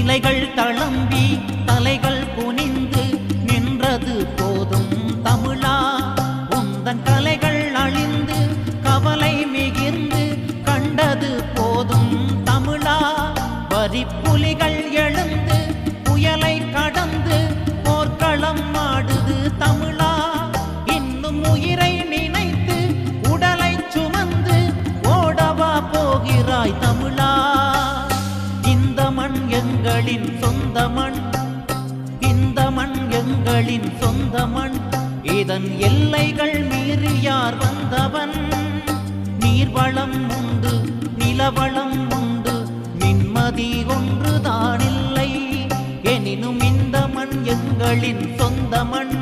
சிலைகள் தளம்பி தலைகள் குனிந்து நின்றது போதும் தமிழா. உந்தன் கலைகள் அழிந்து கவலை மிகிர்ந்து கண்டது போதும் தமிழா. வரிப்புலிகள் எழுந்து புயலை கடந்து போர்க்களம் ஆடுது தமிழா. இன்னும் உயிரை நினைத்து உடலை சுமந்து ஓடவா போகிறாய் தமிழா. இந்த மண் எங்களின் சொந்த மண், இந்த மண் எங்களின் சொந்த மண். இதன் எல்லைகள் மீறி யார் வந்தவன்? நீர்வளம் உண்டு நிலவளம் உண்டு நிம்மதி ஒன்றுதானில்லை. எனினும் இந்த மண் எங்களின் சொந்த மண்.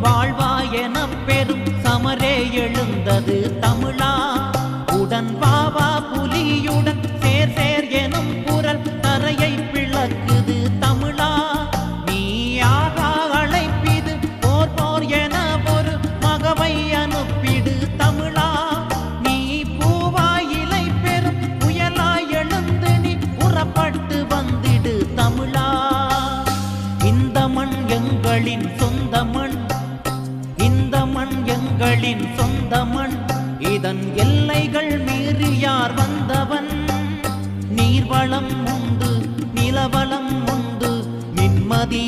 வாழ்வாயென பெரும் சமரே எழுந்தது தமிழா. உடன் வாவா புலியுடன் சேர் சேர் எனும் குரல் தரையை பிளக்குது தமிழா. நீயாக அழைப்பிது போர் போர் என ஒரு மகவை அனுப்பிடு தமிழா. நீ பூவாய் இலை பெரும் புயலாய் எழுந்து நீ புறப்பட்டு வந்திடு தமிழா. இந்த மண் எங்களின் சொந்த மண், இந்த மண் எங்களின் சொந்த மண். இதன் எல்லைகள் மீறி யார் வந்தவன்? நீர்வளம் உண்டு நிலவளம் உண்டு நிம்மதி